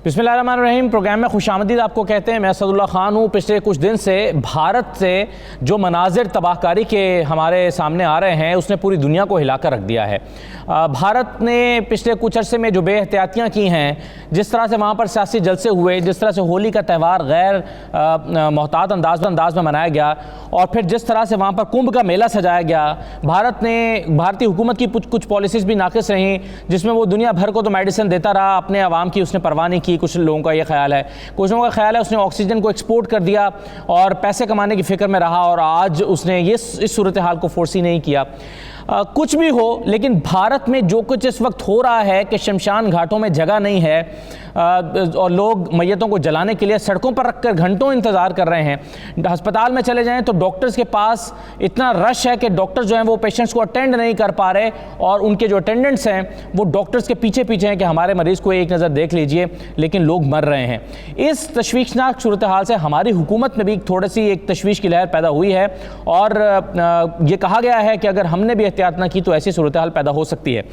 बिस्मिल्लाहिर्रहमानिर्रहीम। प्रोग्राम में खुशामदीद आपको कहते हैं। मैं असदुल्ला ख़ान हूँ। पिछले कुछ दिन से भारत से जो मनाजिर तबाहकारी के हमारे सामने आ रहे हैं उसने पूरी दुनिया को हिलाकर रख दिया है। भारत ने पिछले कुछ अरसे में जो बेहतियातियाँ की हैं, जिस तरह से वहाँ पर सियासी जलसे हुए, जिस तरह से होली का त्यौहार गैर मोहतात अंदाज में मनाया गया और फिर जिस तरह से वहाँ पर कुंभ का मेला सजाया गया, भारतीय हुकूमत की कुछ पॉलिसीज़ भी नाक़िस रहीं, जिसमें वो दुनिया भर को तो मेडिसिन देता रहा, अपने आवाम की उसने परवाह नहीं की। कुछ लोगों का ये ख्याल है, कुछ लोगों का ख्याल है उसने ऑक्सीजन को एक्सपोर्ट कर दिया और पैसे कमाने की फिक्र में रहा और आज उसने इस सूरत हाल को फोर्सी नहीं किया। कुछ भी हो, लेकिन भारत में जो कुछ इस वक्त हो रहा है कि शमशान घाटों में जगह नहीं है और लोग मैयतों को जलाने के लिए सड़कों पर रखकर घंटों इंतज़ार कर रहे हैं। अस्पताल में चले जाएं तो डॉक्टर्स के पास इतना रश है कि डॉक्टर्स जो हैं वो पेशेंट्स को अटेंड नहीं कर पा रहे और उनके जो अटेंडेंट्स हैं वो डॉक्टर्स के पीछे हैं कि हमारे मरीज़ को एक नज़र देख लीजिए, लेकिन लोग मर रहे हैं। इस तशवीशनाक सूरत हाल से हमारी हुकूमत में भी थोड़ी सी एक तशवीश की लहर पैदा हुई है और ये कहा गया है कि अगर हमने भी एहतियात ना की तो ऐसी सूरत हाल पैदा हो सकती है।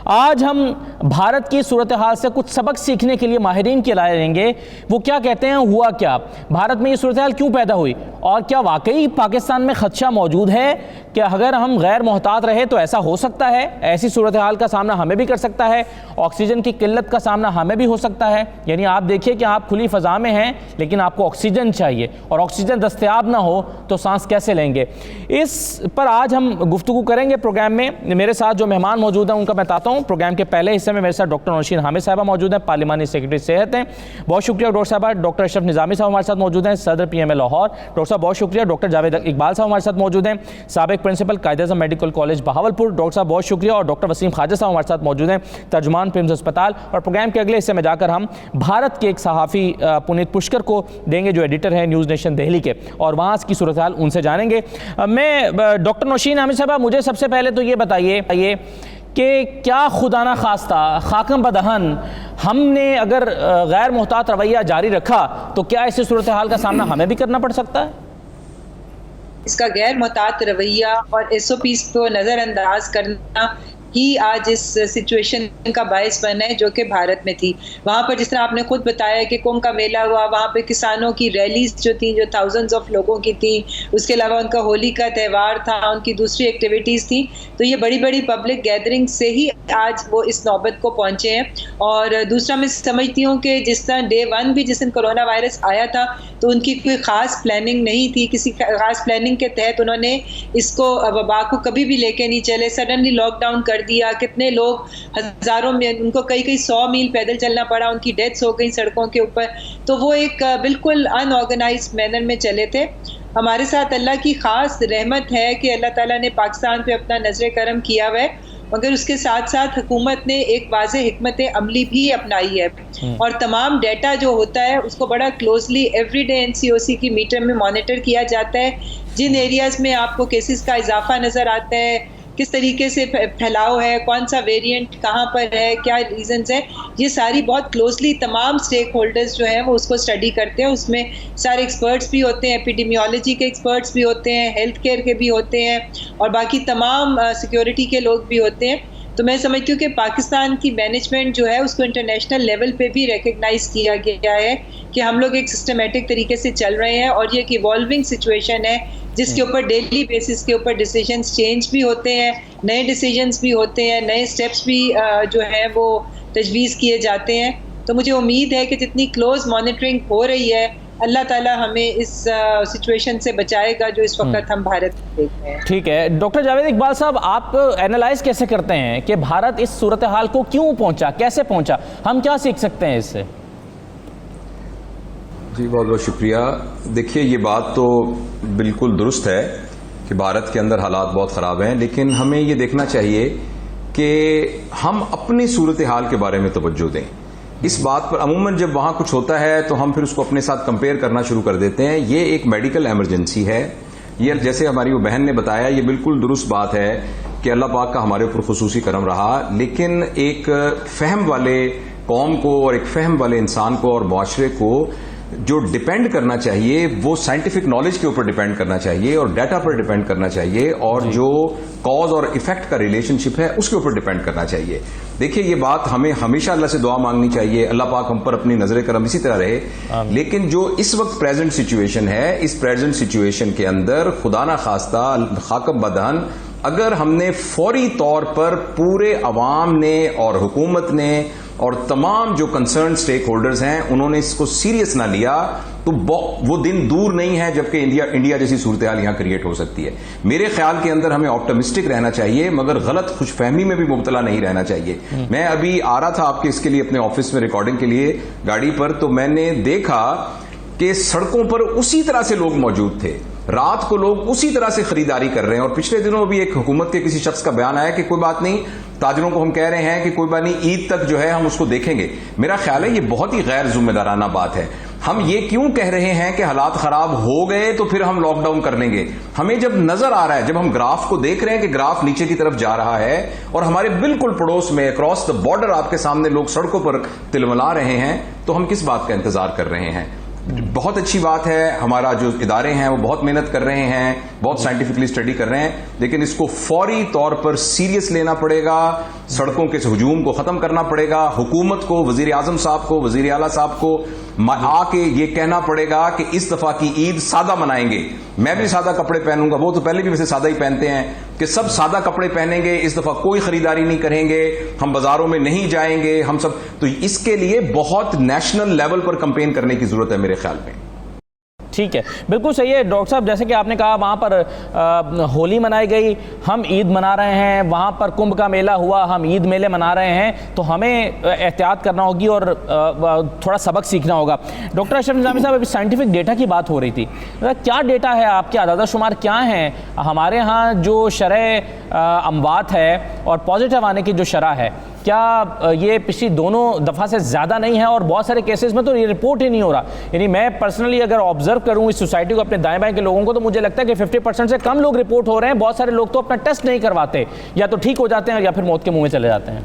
आज हम भारत की सूरत हाल से कुछ सबक सीखने के लिए माहिरीन की राय लेंगे। वो क्या कहते हैं, हुआ क्या, भारत में ये सूरत हाल क्यों पैदा हुई और क्या वाकई पाकिस्तान में खदशा मौजूद है कि अगर हम गैर मोहतात रहे तो ऐसा हो सकता है, ऐसी सूरत हाल का सामना हमें भी कर सकता है, ऑक्सीजन की किल्लत का सामना हमें भी हो सकता है। यानी आप देखिए कि आप खुली फ़ज़ा में हैं लेकिन आपको ऑक्सीजन चाहिए और ऑक्सीजन दस्तयाब ना हो तो सांस कैसे लेंगे। इस पर आज हम गुफ्तगू करेंगे प्रोग्राम में। मेरे साथ जो मेहमान मौजूद हैं उनका मैं बताता हूँ। प्रोग्राम के पहले हिस्से में मेरे साथ डॉक्टर नौशीन हामिद साहबा मौजूद हैं, पार्लिमानी सेक्रेटरी सेहत हैं, बहुत शुक्रिया डॉक्टर साहबा। डॉक्टर अशरफ निज़ामी साहब हमारे साथ मौजूद हैं, सदर PMA लाहौर, डॉक्टर साहब बहुत शुक्रिया। डॉक्टर जावेद इकबाल साहब हमारे साथ मौजूद हैं, साबिक principal Quaid-e-Azam medical college Bahawalpur, doctor साहब बहुत शुक्रिया। और डॉक्टर वसीम ख्वाजा साहब हमारे साथ मौजूद हैं, तर्जुमान प्रिम्स अस्पताल। और प्रोग्राम के अगले हिस्से में जाकर हम भारत के एक सहाफ़ी पुनीत पुष्कर को देंगे जो एडिटर है न्यूज़ नेशन दिल्ली के, और वहाँ की सूरत हाल उनसे जानेंगे। मैं डॉक्टर नौशीन हामिद साहब, मुझे सबसे पहले तो ये बताइए कि क्या खुदा ना खास्ता खाकम बदहन हमने अगर गैर मोहतात रवैया जारी रखा तो क्या ऐसी सूरत हाल का सामना हमें भी करना पड़ सकता है? इसका गैर मोहतात रवैया और SOPs को नज़रअंदाज करना ही आज इस सिचुएशन का बायस बना है जो कि भारत में थी। वहाँ पर जिस तरह आपने खुद बताया कि कुंभ का मेला हुआ, वहाँ पे किसानों की रैलीज जो थी, जो थाउजेंड्स ऑफ लोगों की थी, उसके अलावा उनका होली का त्यौहार था, उनकी दूसरी एक्टिविटीज़ थी। तो ये बड़ी बड़ी पब्लिक गैदरिंग से ही आज वो इस नौबत को पहुँचे हैं। और दूसरा मैं समझती हूँ कि जिस तरह डे 1 भी जिस दिन कोरोना वायरस आया था तो उनकी कोई ख़ास प्लानिंग नहीं थी, किसी ख़ास प्लानिंग के तहत उन्होंने इसको वबा को कभी भी लेके नहीं चले, सडनली लॉकडाउन कर दिया। कितने लोग हज़ारों में, उनको कई 100 मील पैदल चलना पड़ा, उनकी डेथ्स हो गई सड़कों के ऊपर। तो वो एक बिल्कुल अनऑर्गेनाइज्ड मैनर में चले थे। हमारे साथ अल्लाह की ख़ास रहमत है कि अल्लाह ताला ने पाकिस्तान पे अपना नजर करम किया हुआ है, मगर उसके साथ साथ हुकूमत ने एक वाज़े हिकमत अमली भी अपनाई है और तमाम डेटा जो होता है उसको बड़ा क्लोजली एवरीडे NCOC की मीटर में मॉनिटर किया जाता है। जिन एरियाज़ में आपको केसेस का इजाफा नज़र आता है, किस तरीके से फैलाव है, कौन सा वेरिएंट कहाँ पर है, क्या रीजंस है, ये सारी बहुत क्लोजली तमाम स्टेक होल्डर्स जो हैं वो उसको स्टडी करते हैं। उसमें सारे एक्सपर्ट्स भी होते हैं, एपिडेमियोलॉजी के एक्सपर्ट्स भी होते हैं, हेल्थ केयर के भी होते हैं और बाकी तमाम सिक्योरिटी के लोग भी होते हैं। तो मैं समझती हूँ कि पाकिस्तान की मैनेजमेंट जो है उसको इंटरनेशनल लेवल पे भी रिकग्नाइज किया गया है कि हम लोग एक सिस्टमेटिक तरीके से चल रहे हैं और ये एक इवॉल्विंग सिचुएशन है जिसके ऊपर डेली बेसिस के ऊपर डिसीजंस चेंज भी होते हैं, नए डिसीजंस भी होते हैं, नए स्टेप्स भी जो है वो तजवीज़ किए जाते हैं। तो मुझे उम्मीद है कि जितनी क्लोज मॉनिटरिंग हो रही है, अल्लाह ताला हमें इस सिचुएशन से बचाएगा जो इस वक्त हम भारत में देख रहे हैं। ठीक है डॉक्टर जावेद इकबाल साहब, आप एनालाइज कैसे करते हैं कि भारत इस सूरत हाल को क्यों पहुंचा, कैसे पहुंचा, हम क्या सीख सकते हैं इससे? जी बहुत बहुत शुक्रिया। देखिए ये बात तो बिल्कुल दुरुस्त है कि भारत के अंदर हालात बहुत ख़राब हैं, लेकिन हमें ये देखना चाहिए कि हम अपनी सूरत हाल के बारे में तवज्जो दें। इस बात पर अमूमन जब वहाँ कुछ होता है तो हम फिर उसको अपने साथ कंपेयर करना शुरू कर देते हैं। ये एक मेडिकल एमरजेंसी है। ये जैसे हमारी वो बहन ने बताया, ये बिल्कुल दुरुस्त बात है कि अल्लाह पाक का हमारे ऊपर खुसूसी करम रहा, लेकिन एक फहम वाले कौम को और एक फहम वाले इंसान को और मुआशरे को जो डिपेंड करना चाहिए वो साइंटिफिक नॉलेज के ऊपर डिपेंड करना चाहिए और डाटा पर डिपेंड करना चाहिए और जो कॉज और इफेक्ट का रिलेशनशिप है उसके ऊपर डिपेंड करना चाहिए। देखिए, ये बात हमें हमेशा अल्लाह से दुआ मांगनी चाहिए, अल्लाह पाक हम पर अपनी नजर करम इसी तरह रहे। लेकिन जो इस वक्त प्रेजेंट सिचुएशन है, इस प्रेजेंट सिचुएशन के अंदर खुदा ना खास्ता खाकब बदहन अगर हमने फौरी तौर पर पूरे अवाम ने और हुकूमत ने और तमाम जो कंसर्न स्टेक होल्डर्स हैं उन्होंने इसको सीरियस ना लिया तो वो दिन दूर नहीं है जबकि इंडिया जैसी सूरत हाल यहां क्रिएट हो सकती है। मेरे ख्याल के अंदर हमें ऑप्टिमिस्टिक रहना चाहिए मगर गलत खुशफहमी में भी मुब्तला नहीं रहना चाहिए। मैं अभी आ रहा था आपके इसके लिए अपने ऑफिस में रिकॉर्डिंग के लिए गाड़ी पर, तो मैंने देखा कि सड़कों पर उसी तरह से लोग मौजूद थे, रात को लोग उसी तरह से खरीदारी कर रहे हैं। और पिछले दिनों भी एक हुकूमत के किसी शख्स का बयान आया कि कोई बात नहीं, ताजरों को हम कह रहे हैं कि कोई बात नहीं, ईद तक जो है हम उसको देखेंगे। मेरा ख्याल है ये बहुत ही गैर जिम्मेदाराना बात है। हम ये क्यों कह रहे हैं कि हालात खराब हो गए तो फिर हम लॉकडाउन कर लेंगे? हमें जब नजर आ रहा है, जब हम ग्राफ को देख रहे हैं कि ग्राफ नीचे की तरफ जा रहा है और हमारे बिल्कुल पड़ोस में अक्रॉस द बॉर्डर आपके सामने लोग सड़कों पर तिलमिला रहे हैं, तो हम किस बात का इंतजार कर रहे हैं? बहुत अच्छी बात है, हमारा जो इदारे हैं वो बहुत मेहनत कर रहे हैं, बहुत साइंटिफिकली स्टडी कर रहे हैं, लेकिन इसको फौरी तौर पर सीरियस लेना पड़ेगा, सड़कों के हुजूम को खत्म करना पड़ेगा, हुकूमत को, वजीर आजम साहब को, वजीर आला साहब को आके ये कहना पड़ेगा कि इस दफा की ईद सादा मनाएंगे। मैं भी सादा कपड़े पहनूंगा, वो तो पहले भी वैसे सादा ही पहनते हैं, कि सब सादा कपड़े पहनेंगे, इस दफा कोई खरीदारी नहीं करेंगे, हम बाजारों में नहीं जाएंगे, हम सब। तो इसके लिए बहुत नेशनल लेवल पर कैंपेन करने की जरूरत है मेरे ख्याल में। ठीक है, बिल्कुल सही है डॉक्टर साहब। जैसे कि आपने कहा वहाँ पर होली मनाई गई, हम ईद मना रहे हैं, वहाँ पर कुंभ का मेला हुआ, हम ईद मेले मना रहे हैं, तो हमें एहतियात करना होगी और थोड़ा सबक सीखना होगा। डॉक्टर अशरफ निज़ामी साहब, अभी साइंटिफिक डेटा की बात हो रही थी, क्या डेटा है आपके, आदादा शुमार क्या हैं? हमारे यहाँ जो शरह अमवात है और पॉजिटिव आने की जो शरह है, क्या ये पिछली दोनों दफ़ा से ज़्यादा नहीं है? और बहुत सारे केसेस में तो ये रिपोर्ट ही नहीं हो रहा। यानी मैं पर्सनली अगर ऑब्जर्व करूं इस सोसाइटी को, अपने दाएं बाएं के लोगों को, तो मुझे लगता है कि 50% से कम लोग रिपोर्ट हो रहे हैं। बहुत सारे लोग तो अपना टेस्ट नहीं करवाते, या तो ठीक हो जाते हैं या फिर मौत के मुंह में चले जाते हैं।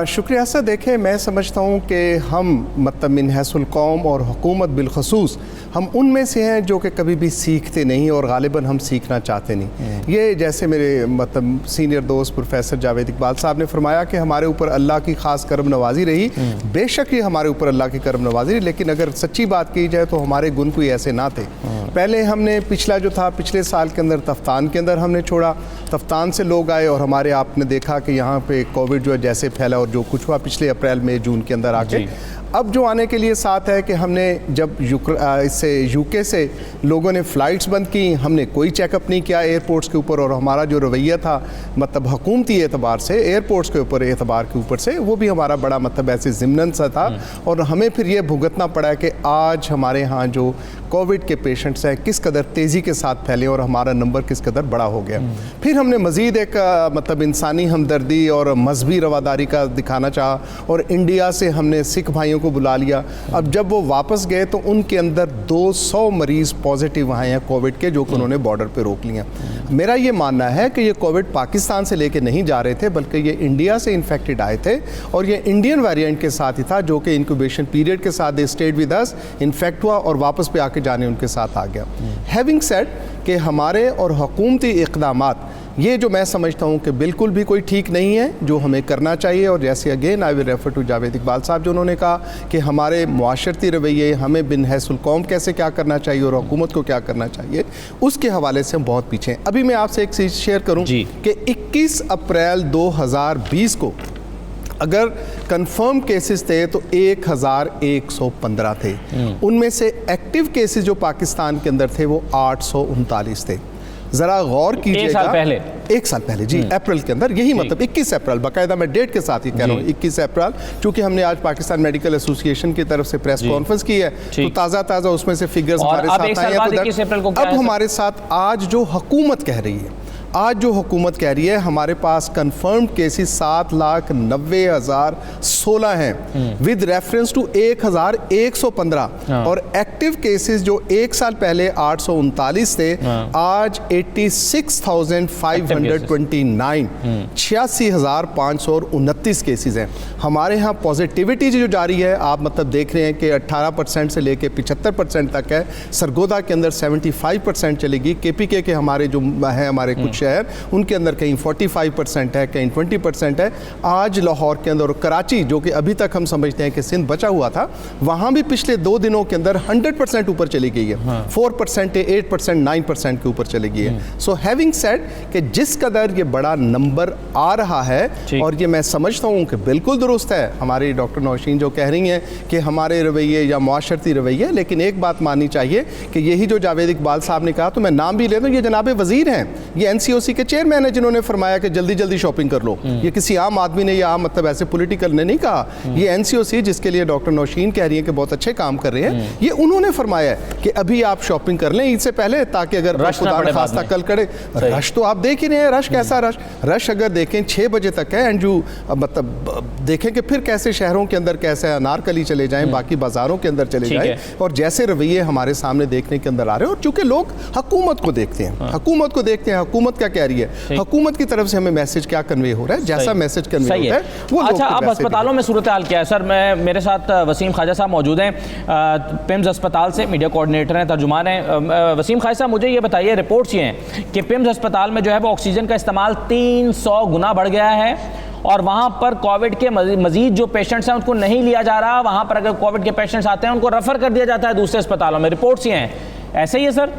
शुक्रिया सर। देखें, मैं समझता हूँ कि हम मतलब मिन हैसुल कौम और हुकूमत बिलखसूस हम उनमें से हैं जो कि कभी भी सीखते नहीं और गालिबन हम सीखना चाहते नहीं। ये जैसे मेरे मतलब सीनियर दोस्त प्रोफेसर जावेद इकबाल साहब ने फरमाया कि हमारे ऊपर अल्लाह की ख़ास करम नवाजी रही। बेशक ये हमारे ऊपर अल्लाह की करम नवाजी रही, लेकिन अगर सच्ची बात की जाए तो हमारे गुण कोई ऐसे ना थे। पहले हमने पिछला जो था, पिछले साल के अंदर तफ्तान के अंदर हमने छोड़ा, तफ्तान से लोग आए और हमारे आपने देखा कि यहाँ पे कोविड जो है जैसे फैला और जो कुछ हुआ पिछले अप्रैल मई जून के अंदर आके, अब जो आने के लिए साथ है कि हमने जब इससे यूके से लोगों ने फ़्लाइट्स बंद की, हमने कोई चेकअप नहीं किया एयरपोर्ट्स के ऊपर, और हमारा जो रवैया था मतलब हुकूमती एतबार से एयरपोर्ट्स के ऊपर एतबार के ऊपर से, वो भी हमारा बड़ा मतलब ऐसे ज़िम्नन सा था। और हमें फिर ये भुगतना पड़ा कि आज हमारे यहाँ जो कोविड के पेशेंट्स हैं किस कदर तेज़ी के साथ फैले और हमारा नंबर किस कदर बड़ा हो गया। फिर हमने मज़ीद एक मतलब इंसानी हमदर्दी और मजहबी रवादारी का दिखाना चाहा और इंडिया से हमने सिख भाइयों को बुला लिया। अब जब वो वापस गए तो उनके अंदर 200 मरीज़ पॉजिटिव आए हैं कोविड के, जो कि उन्होंने बॉर्डर पे रोक लिया। मेरा ये मानना है कि ये कोविड पाकिस्तान से लेके नहीं जा रहे थे, बल्कि ये इंडिया से इन्फेक्टेड आए थे और ये इंडियन वेरिएंट के साथ ही था, जो कि इंक्यूबेशन पीरियड के साथ they stayed with us, infect हुआ और वापस पे आके जाने उनके साथ आ गया। हैविंग सेड कि हमारे और हुकूमती इक़दामात ये जो मैं समझता हूँ कि बिल्कुल भी कोई ठीक नहीं है, जो हमें करना चाहिए। और जैसे again I will refer to Javed Iqbal साहब जो उन्होंने कहा कि हमारे मुआशरती रवैये, हमें बिन हैसुल कौम कैसे क्या करना चाहिए और हुकूमत को क्या करना चाहिए, उसके हवाले से हम बहुत पीछे हैं। अभी मैं आपसे एक चीज़ शेयर करूँ कि 21 अप्रैल 2020 को अगर कंफर्म केसेस थे तो 1115 थे। उनमें से एक्टिव केसेस जो पाकिस्तान के अंदर थे वो 839 थे। ज़रा गौर कीजिएगा, एक साल पहले जी, अप्रैल के अंदर, यही मतलब 21 अप्रैल, बाकायदा मैं डेट के साथ ही कह रहा हूँ 21 अप्रैल, चूँकि हमने आज पाकिस्तान मेडिकल एसोसिएशन की तरफ से प्रेस कॉन्फ्रेंस की है तो ताज़ा उसमें से फिगर्स हमारे साथ आए हैं। तो अब हमारे साथ आज जो हुकूमत कह रही है आज जो हुकूमत कह रही है हमारे पास कंफर्म्ड केसेस 7,90,016 हैं विद रेफरेंस टू 1,115 और एक्टिव केसेस जो एक साल पहले 839 थे आज 86,529 86,529 केसेस हैं। हमारे यहाँ पॉजिटिविटी जो जारी है आप मतलब देख रहे हैं कि 18% से लेके 75% तक है। सरगोदा के अंदर 75% चलेगी। KPK के हमारे जो है हमारे कुछ शहर उनके अंदर कहीं 45% है, कहीं 20% है। आज लाहौर के अंदर और कराची जो कि अभी तक हम समझते हैं कि सिंध बचा हुआ था, वहाँ भी पिछले 2 दिनों के अंदर 100% ऊपर चली गई है। 4%, 8%, 9% के ऊपर चली गई है। सो हैविंग सेड कि जिस कदर ये बड़ा नंबर आ रहा है और ये मैं समझता हूँ कि बिल्कुल दुरुस्त है हमारी डॉक्टर नौशीन जो कह रही हैं कि हमारे रवैये या मुआशरती रवैये, लेकिन एक बात माननी चाहिए कि यही जो जावेद इकबाल साहब ने कहा, तो मैं नाम भी ले दूँ, ये जनाब वजीर हैं, ये NCOC के चेयरमैन है जिन्होंने फरमाया कि जल्दी जल्दी शॉपिंग कर लो। ये किसी आम आदमी ने या आम मतलब ऐसे पॉलिटिकल ने नहीं कहा। ये NCOC जिसके लिए डॉक्टर नौशीन कह रही है कि बहुत अच्छे काम कर रहे हैं, ये उन्होंने फरमाया है कि अभी आप शॉपिंग कर लें ईद से पहले, ताकि अगर खासा कल करे। रश तो आप देख ही रहे हैं, रश कैसा रश अगर देखें 6 बजे तक है एंड जो मतलब देखें कि फिर कैसे शहरों के अंदर कैसे अनारकली चले जाएं, बाकी बाजारों के अंदर चले जाएं और जैसे रवैये हमारे सामने देखने के अंदर आ रहे हैं। और चूंकि लोग हुकूमत को देखते हैं, हुकूमत को देखते हैं, हुकूमत क्या कह रही है, हुकूमत की तरफ से हमें मैसेज क्या कन्वे हो रहा है, जैसा मैसेज कन्वे होता है वो। अच्छा, अब अस्पतालों में सूरत हाल क्या है सर? मेरे साथ वसीम ख्वाजा साहब मौजूद हैं, पिम्स अस्पताल से मीडिया कोऑर्डिनेटर हैं, तर्जुमान हैं। वसीम ख्वाजा साहब, मुझे ये बताइए, रिपोर्ट्स ये हैं कि पिम्स अस्पताल में जो है वो ऑक्सीजन का इस्तेमाल 300 गुना बढ़ गया है और वहाँ पर कोविड के मजीद जो पेशेंट्स हैं उनको नहीं लिया जा रहा। वहाँ पर अगर कोविड के पेशेंट्स आते हैं उनको रेफर कर दिया जाता है दूसरे अस्पतालों में। रिपोर्ट्स ये हैं, ऐसे ही है सर?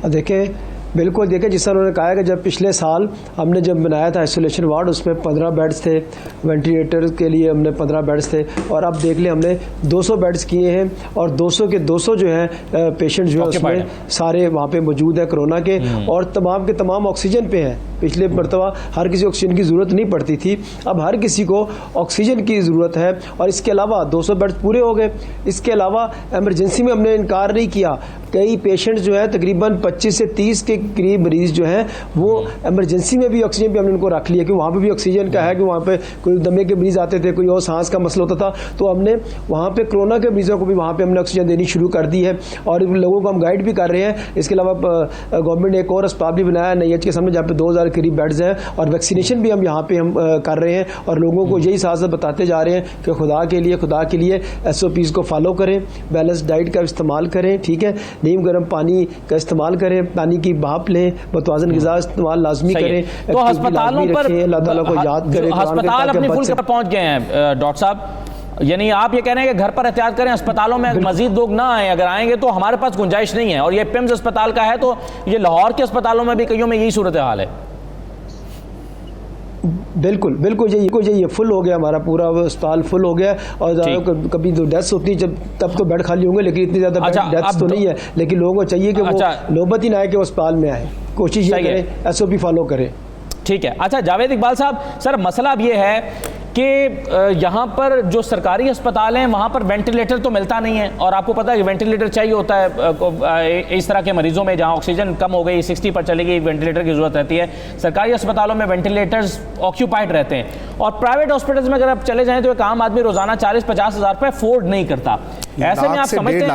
देखिए, बिल्कुल देखिए, जिस तरह उन्होंने कहा है कि जब पिछले साल हमने जब बनाया था आइसोलेशन वार्ड, उसमें 15 बेड्स थे, वेंटिलेटर के लिए हमने 15 बेड्स थे, और अब देख लें हमने 200 बेड्स किए हैं और 200 के 200 जो है पेशेंट जो है उसमें सारे वहाँ पे मौजूद है कोरोना के, और तमाम के तमाम ऑक्सीजन पे हैं। पिछले मरतबा हर किसी ऑक्सीजन की ज़रूरत नहीं पड़ती थी, अब हर किसी को ऑक्सीजन की ज़रूरत है। और इसके अलावा 200 बेड्स पूरे हो गए। इसके अलावा एमरजेंसी में हमने इनकार नहीं किया, कई पेशेंट जो है तकरीबन 25 से 30 के करीब मरीज जो हैं वो एमरजेंसी में भी ऑक्सीजन पे हमने उनको रख लिया, कि वहाँ पे भी ऑक्सीजन का है, कि वहाँ पे कोई दमे के मरीज आते थे, कोई और सांस का मसला होता था, तो हमने वहाँ पे कोरोना के मरीजों को भी वहाँ पे हमने ऑक्सीजन देनी शुरू कर दी है और लोगों को हम गाइड भी कर रहे हैं। इसके अलावा गवर्नमेंट ने एक और अस्पताल भी बनाया NIH के सामने, जहाँ पे 2000 करीब बेड्स हैं, और वैक्सीनेशन भी हम यहाँ पे हम कर रहे हैं और लोगों को यही साथ साथ बताते जा रहे हैं कि खुदा के लिए SOPs को फॉलो करें, बैलेंस डाइट का इस्तेमाल करें, ठीक है, नीम गर्म पानी का इस्तेमाल करें, पानी की भाप लें, मुतवाज़न ग़िज़ा इस्तेमाल लाजमी करें। तो अस्पतालों पर अल्लाह ताला को याद करें। अस्पताल अपने फुल पर पहुंच गए हैं डॉक्टर साहब, यानी आप ये कह रहे हैं कि घर पर एहतियात करें, अस्पतालों में मजीद लोग ना आए, अगर आएंगे तो हमारे पास गुंजाइश नहीं है। और ये पिम्स अस्पताल का है, तो ये लाहौर के अस्पतालों में भी कईयों में यही सूरत हाल है। बिल्कुल ये फुल हो गया, हमारा पूरा अस्पताल फुल हो गया। और कभी तो डेथ्स होती है तब तो बेड खाली होंगे, लेकिन इतनी ज़्यादा डेथ्स तो नहीं है, लेकिन लोगों को चाहिए कि वो नौबत ही ना आए कि वो अस्पताल में आए। कोशिश ये करें, SOP फॉलो करें। ठीक है। अच्छा, जावेद इकबाल साहब, सर मसला अब ये है कि यहाँ पर जो सरकारी अस्पताल हैं वहाँ पर वेंटिलेटर तो मिलता नहीं है, और आपको पता है कि वेंटिलेटर चाहिए होता है इस तरह के मरीजों में जहाँ ऑक्सीजन कम हो गई, 60 पर चली गई, वेंटिलेटर की जरूरत रहती है। सरकारी अस्पतालों में वेंटिलेटर्स ऑक्यूपाइड रहते हैं, और प्राइवेट हॉस्पिटल्स में अगर आप चले जाएं तो एक आम आदमी रोजाना 40-50 हज़ार रुपये अफोर्ड नहीं करता। ऐसे में आप समझते हैं,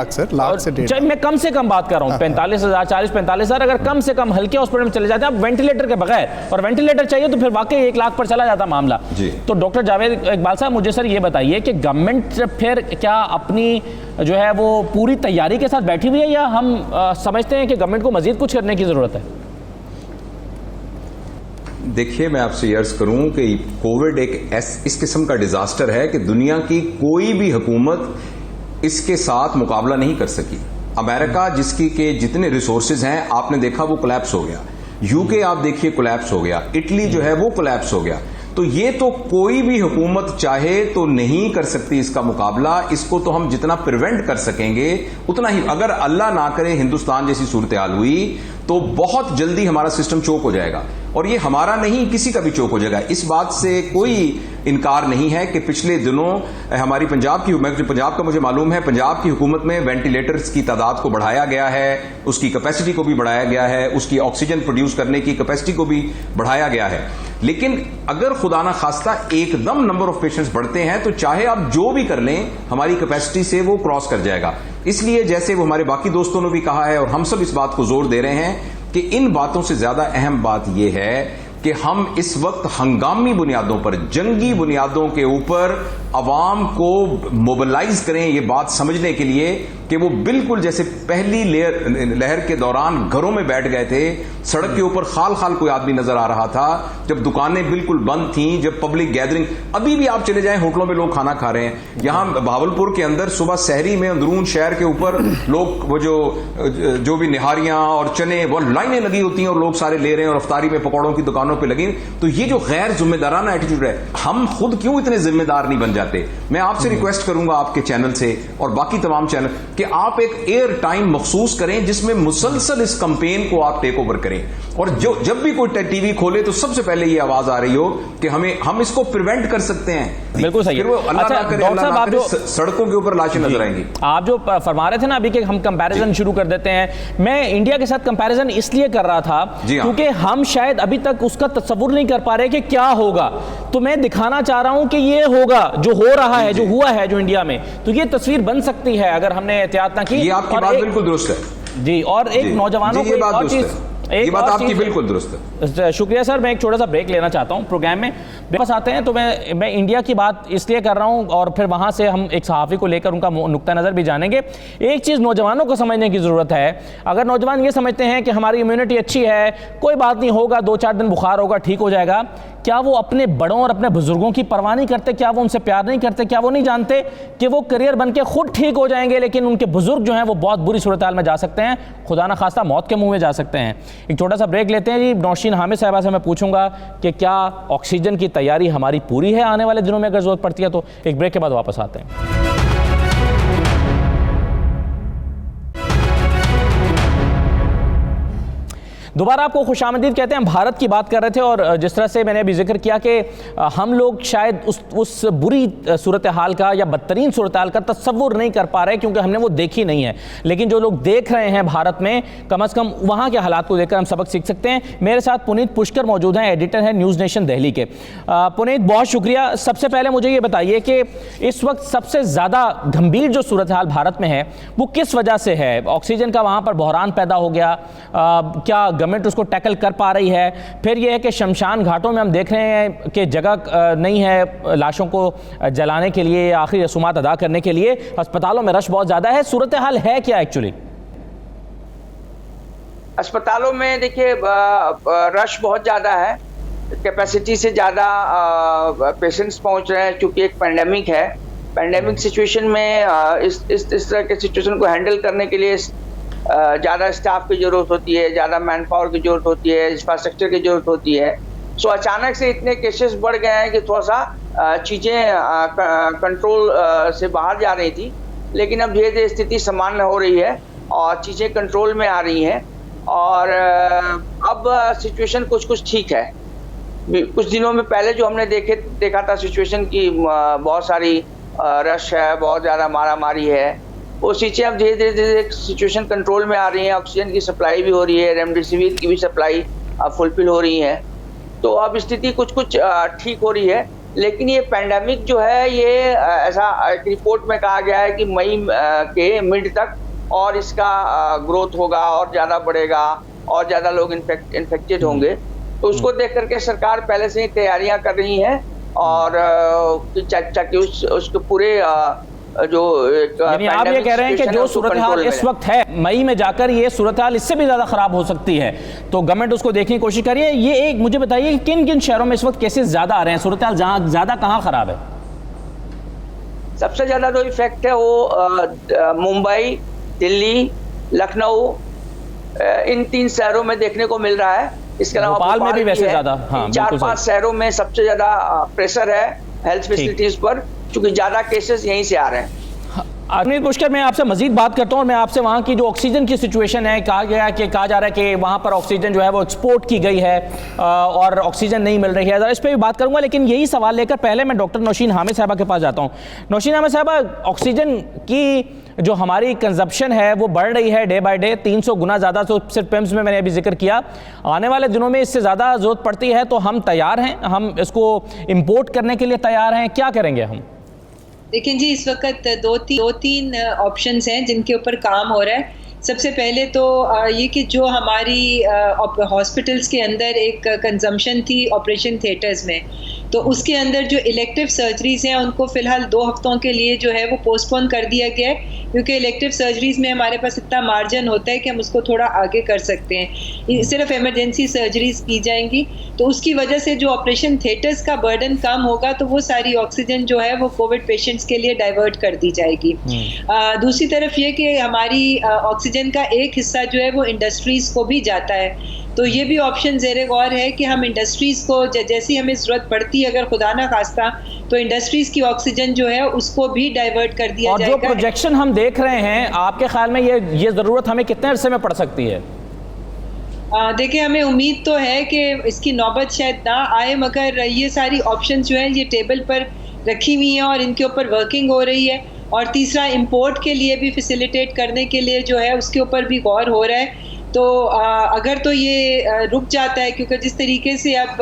मैं कम से कम बात कर रहा हूँ, 45,000, 40-45,000, अगर कम से कम हल्के हॉस्पिटल में चले जाते हैं आप वेंटिलेटर के बगैर, और वेंटिलेटर चाहिए तो फिर वाकई 1 लाख पर चला जाता मामला। तो डॉक्टर जावेद इकबाल साहब, मुझे सर ये बताइए कि गवर्नमेंट फिर क्या अपनी जो है वो पूरी तैयारी के साथ बैठी हुई है, या हम समझते हैं कि गवर्नमेंट को मजीद कुछ करने की जरूरत है? देखिए, मैं आपसे अर्ज करूं कि कोविड एक इस किस्म का डिजास्टर है कि दुनिया की कोई भी हुकूमत इसके साथ मुकाबला नहीं कर सकी। अमेरिका जिसकी के जितने रिसोर्सेज हैं आपने देखा वो कोलैप्स हो गया, यूके आप देखिए कोलैप्स हो गया, इटली जो है वो कोलैप्स हो गया। तो ये तो कोई भी हुकूमत चाहे तो नहीं कर सकती इसका मुकाबला। इसको तो हम जितना प्रिवेंट कर सकेंगे उतना ही। अगर अल्लाह ना करे हिंदुस्तान जैसी सूरत हाल हुई तो बहुत जल्दी हमारा सिस्टम चोक हो जाएगा। और ये हमारा नहीं, किसी का भी चौक हो जाएगा। इस बात से कोई इनकार नहीं है कि पिछले दिनों हमारी पंजाब का मुझे मालूम है, पंजाब की हुकूमत में वेंटिलेटर्स की तादाद को बढ़ाया गया है, उसकी कैपेसिटी को भी बढ़ाया गया है, उसकी ऑक्सीजन प्रोड्यूस करने की कैपेसिटी को भी बढ़ाया गया है। लेकिन अगर खुदा ना खास्ता एकदम नंबर ऑफ पेशेंट्स बढ़ते हैं तो चाहे आप जो भी कर लें, हमारी कैपेसिटी से वो क्रॉस कर जाएगा। इसलिए जैसे वो हमारे बाकी दोस्तों ने भी कहा है और हम सब इस बात को जोर दे रहे हैं कि इन बातों से ज्यादा अहम बात यह है कि हम इस वक्त हंगामी बुनियादों पर, जंगी बुनियादों के ऊपर अवाम को मोबिलाइज करें, ये बात समझने के लिए कि वो बिल्कुल जैसे पहली लहर के दौरान घरों में बैठ गए थे, सड़क के ऊपर खाल खाल कोई आदमी नजर आ रहा था, जब दुकानें बिल्कुल बंद थीं, जब पब्लिक गैदरिंग, अभी भी आप चले जाएं होटलों में लोग खाना खा रहे हैं। यहां भावलपुर के अंदर सुबह सहरी में अंदरून शहर के ऊपर लोग वो जो भी निहारियां और चने, वो लाइनें लगी होती हैं और लोग सारे ले रहे हैं और अफ्तारी में पकौड़ों की दुकानों पे लगी। तो ये जो गैर जिम्मेदाराना एटीट्यूड है, हम खुद क्यों इतने जिम्मेदार नहीं बन जाते? मैं आपसे रिक्वेस्ट करूंगा आपके चैनल से और बाकी तमाम चैनल कि आप एक एयर टाइम मखसूस करें जिसमें मुसलसल इस कैंपेन को आप टेक ओवर करें, और जब भी कोई टीवी खोले तो सबसे पहले ये आवाज आ रही हो कि हम इसको प्रिवेंट कर सकते हैं। बिल्कुल सही। फिर वो अल्लाह ना करे, अल्लाह ना करे, सड़कों के ऊपर लाशें नजर आएंगी। आप जो फरमा रहे थे ना अभी कि हम कंपैरिजन शुरू कर देते हैं, मैं इंडिया के साथ कंपैरिजन इसलिए कर रहा था क्योंकि हम शायद अभी तक उसका तस्वुर नहीं कर पा रहे कि क्या होगा। तो मैं दिखाना चाह रहा हूं कि ये होगा, जो हो रहा है, जो हुआ है, जो इंडिया में, तो ये तस्वीर बन सकती है अगर हमने एहतियात ना की। ये आपकी बात बिल्कुल दुरुस्त है जी। और एक नौजवानों को एक और चीज, ये बात आपकी बिल्कुल दुरुस्त है। शुक्रिया सर। मैं एक छोटा सा ब्रेक लेना चाहता हूं प्रोग्राम में, वापस आते हैं। तो मैं इंडिया की बात इसलिए कर रहा हूं और फिर वहां से हम एक सहाफ़ी को लेकर उनका नुक्ता नज़र भी जानेंगे। एक चीज़ नौजवानों को समझने की ज़रूरत है। अगर नौजवान ये समझते हैं कि हमारी इम्यूनिटी अच्छी है, कोई बात नहीं होगा, 2-4 दिन बुखार होगा, ठीक हो जाएगा, क्या वो अपने बड़ों और अपने बुजुर्गों की परवाह नहीं करते? क्या वो उनसे प्यार नहीं करते? क्या वो नहीं जानते कि वो करियर बन के खुद ठीक हो जाएंगे, लेकिन उनके बुजुर्ग जो हैं वो बहुत बुरी सूरत हाल में जा सकते हैं, खुदा न खास्ता मौत के मुंह में जा सकते हैं। एक छोटा सा ब्रेक लेते हैं जी। नौशीन हामिद साहिबा से मैं पूछूंगा कि क्या ऑक्सीजन की तैयारी हमारी पूरी है आने वाले दिनों में अगर जरूरत पड़ती है तो। एक ब्रेक के बाद वापस आते हैं। दोबारा आपको खुशामदीद कहते हैं। भारत की बात कर रहे थे और जिस तरह से मैंने अभी जिक्र किया कि हम लोग शायद उस बुरी सूरत हाल का या बदतरीन सूरत हाल का तस्वुर नहीं कर पा रहे क्योंकि हमने वो देखी नहीं है। लेकिन जो लोग देख रहे हैं भारत में, कम से कम वहाँ के हालात को देखकर हम सबक सीख सकते हैं। मेरे साथ पुनीत पुष्कर मौजूद हैं, एडिटर हैं न्यूज़ नेशन दिल्ली के। पुनीत, बहुत शुक्रिया। सबसे पहले मुझे ये बताइए कि इस वक्त सबसे ज़्यादा गंभीर जो सूरत हाल भारत में है वो किस वजह से है? ऑक्सीजन का वहाँ पर बहरान पैदा हो गया, क्या गवर्नमेंट उसको टैकल कर पा रही है? फिर यह है कि शमशान घाटों में हम देख रहे हैं कि जगह नहीं है लाशों को जलाने के लिए, आखिरी रसूमात अदा करने के लिए। अस्पतालों में रश बहुत ज़्यादा है। सूरत हाल है क्या एक्चुअली? अस्पतालों में देखिए रश बहुत ज़्यादा है, कैपेसिटी से ज़्यादा पेशेंट्स पहुंच रहे हैं क्योंकि एक पेंडेमिक है। पेंडेमिक सिचुएशन में इस तरह के सिचुएशन को हैंडल करने के लिए ज़्यादा स्टाफ की ज़रूरत होती है, ज़्यादा मैन पावर की ज़रूरत होती है, इंफ्रास्ट्रक्चर की ज़रूरत होती है। सो अचानक से इतने केसेस बढ़ गए हैं कि थोड़ा सा चीज़ें कंट्रोल से बाहर जा रही थी, लेकिन अब धीरे धीरे स्थिति सामान्य हो रही है और चीज़ें कंट्रोल में आ रही हैं और अब सिचुएशन कुछ ठीक है। कुछ दिनों में पहले जो हमने देखा था सिचुएशन की बहुत सारी रश है, बहुत ज़्यादा मारामारी है, वो चीज़ें अब धीरे धीरे सिचुएशन कंट्रोल में आ रही हैं। ऑक्सीजन की सप्लाई भी हो रही है, रेमडेसिविर की भी सप्लाई अब फुलफिल हो रही है, तो अब स्थिति कुछ ठीक हो रही है। लेकिन ये पैंडेमिक जो है ये ऐसा एक रिपोर्ट में कहा गया है कि मई के मिड तक और इसका ग्रोथ होगा और ज़्यादा बढ़ेगा और ज़्यादा लोग इन्फेक्टेड होंगे। तो उसको देख करके सरकार पहले से ही तैयारियां कर रही है और ताकि उसके पूरे जो यानी आप ये कह रहे हैं कि जो सूरत हाल इस वक्त है, मई में जाकर ये सूरत हाल इससे भी ज़्यादा ख़राब हो सकती है, तो गवर्नमेंट उसको देखने की कोशिश करिए। ये एक मुझे बताइए कि किन किन शहरों में इस वक्त केसेस ज़्यादा आ रहे हैं, सूरत हाल ज़्यादा कहाँ ख़राब है? सबसे ज़्यादा जो इफेक्ट है वो मुंबई, दिल्ली, लखनऊ, इन 3 शहरों में देखने को मिल रहा है। इसके अलावा भोपाल में भी वैसे ज़्यादा, हाँ, 4-5 शहरों में सबसे ज़्यादा प्रेशर है हेल्थ फैसिलिटीज़ पर, क्योंकि ज़्यादा केसेस यहीं से आ रहे हैं। अमित पुष्कर, मैं आपसे मजीद बात करता हूँ और मैं आपसे वहाँ की जो ऑक्सीजन की सिचुएशन है, कहा जा रहा है कि वहाँ पर ऑक्सीजन जो है वो एक्सपोर्ट की गई है और ऑक्सीजन नहीं मिल रही है, इस पर भी बात करूँगा। लेकिन यही सवाल लेकर पहले मैं डॉक्टर नौशीन हामिद साहबा के पास जाता हूँ। नौशीन हामिद साहबा, ऑक्सीजन की जो हमारी कंजप्शन है वो बढ़ रही है डे बाय डे, 300 गुना ज़्यादा। तो सिर्फ पिम्स में मैंने अभी जिक्र किया, आने वाले दिनों में इससे ज़्यादा ज़रूरत पड़ती है, तो हम तैयार हैं, हम इसको इम्पोर्ट करने के लिए तैयार हैं, क्या करेंगे हम? लेकिन जी इस वक्त दो तीन ऑप्शंस हैं जिनके ऊपर काम हो रहा है। सबसे पहले तो ये कि जो हमारी हॉस्पिटल्स के अंदर एक कंजम्पशन थी ऑपरेशन थिएटर्स में, तो उसके अंदर जो इलेक्टिव सर्जरीज हैं उनको फ़िलहाल 2 हफ्तों के लिए जो है वो पोस्टपोन कर दिया गया है, क्योंकि इलेक्टिव सर्जरीज में हमारे पास इतना मार्जिन होता है कि हम उसको थोड़ा आगे कर सकते हैं। सिर्फ इमरजेंसी सर्जरीज की जाएंगी, तो उसकी वजह से जो ऑपरेशन थिएटर्स का बर्डन कम होगा, तो वो सारी ऑक्सीजन जो है वो कोविड पेशेंट्स के लिए डाइवर्ट कर दी जाएगी। दूसरी तरफ ये कि हमारी ऑक्सीजन का एक हिस्सा जो है वो इंडस्ट्रीज को भी जाता है, तो ये भी ऑप्शन ज़ेरे गौर है कि हम इंडस्ट्रीज़ को जैसी हमें ज़रूरत पड़ती है, अगर खुदा ना खास्ता, तो इंडस्ट्रीज़ की ऑक्सीजन जो है उसको भी डाइवर्ट कर दिया जाएगा। और जो प्रोजेक्शन हम देख रहे हैं, आपके ख्याल में ये ज़रूरत हमें कितने अरसे में पड़ सकती है? देखिए, हमें उम्मीद तो है कि इसकी नौबत शायद ना आए, मगर ये सारी ऑप्शन जो हैं ये टेबल पर रखी हुई हैं और इनके ऊपर वर्किंग हो रही है। और तीसरा, इंपोर्ट के लिए भी फैसिलिटेट करने के लिए जो है उसके ऊपर भी गौर हो रहा है। तो अगर तो ये रुक जाता है, क्योंकि जिस तरीके से अब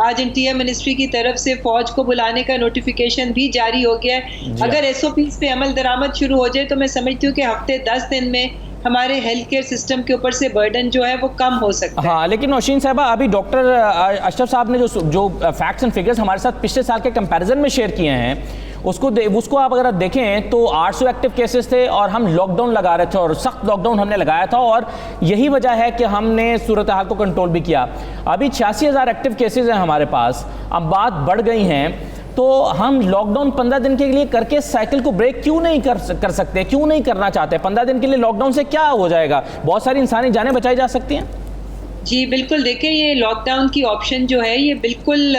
आज इंटीरियर मिनिस्ट्री की तरफ से फ़ौज को बुलाने का नोटिफिकेशन भी जारी हो गया है, अगर SOPs पे अमल दरामद शुरू हो जाए तो मैं समझती हूँ कि हफ्ते 10 दिन में हमारे हेल्थ केयर सिस्टम के ऊपर से बर्डन जो है वो कम हो सकता है। हाँ, लेकिन नौशीन साहबा, अभी डॉक्टर अशरफ साहब ने जो फैक्ट्स एंड फिगर्स हमारे साथ पिछले साल के कंपैरिजन में शेयर किए हैं, उसको आप अगर देखें तो 800 एक्टिव केसेस थे और हम लॉकडाउन लगा रहे थे और सख्त लॉकडाउन हमने लगाया था, और यही वजह है कि हमने सूरत हाल को कंट्रोल भी किया। अभी 86,000 एक्टिव केसेस हैं हमारे पास, अब बात बढ़ गई हैं, तो हम लॉकडाउन 15 दिन के लिए करके साइकिल को ब्रेक क्यों नहीं कर सकते, क्यों नहीं करना चाहते? 15 दिन के लिए लॉकडाउन से क्या हो जाएगा? बहुत सारी इंसानी जानें बचाई जा सकती हैं। जी बिल्कुल, देखिए ये लॉकडाउन की ऑप्शन जो है ये बिल्कुल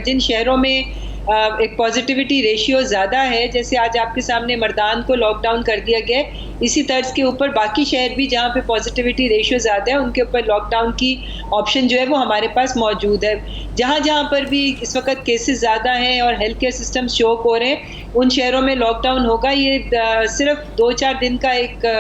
जिन शहरों में एक पॉजिटिविटी रेशियो ज़्यादा है, जैसे आज आपके सामने मर्दान को लॉकडाउन कर दिया गया, इसी तर्ज के ऊपर बाकी शहर भी जहाँ पे पॉजिटिविटी रेशियो ज़्यादा है उनके ऊपर लॉकडाउन की ऑप्शन जो है वो हमारे पास मौजूद है। जहाँ जहाँ पर भी इस वक्त केसेस ज़्यादा हैं और हेल्थ केयर सिस्टम शोक हो रहे हैं, उन शहरों में लॉकडाउन होगा। ये सिर्फ 2-4 दिन का एक,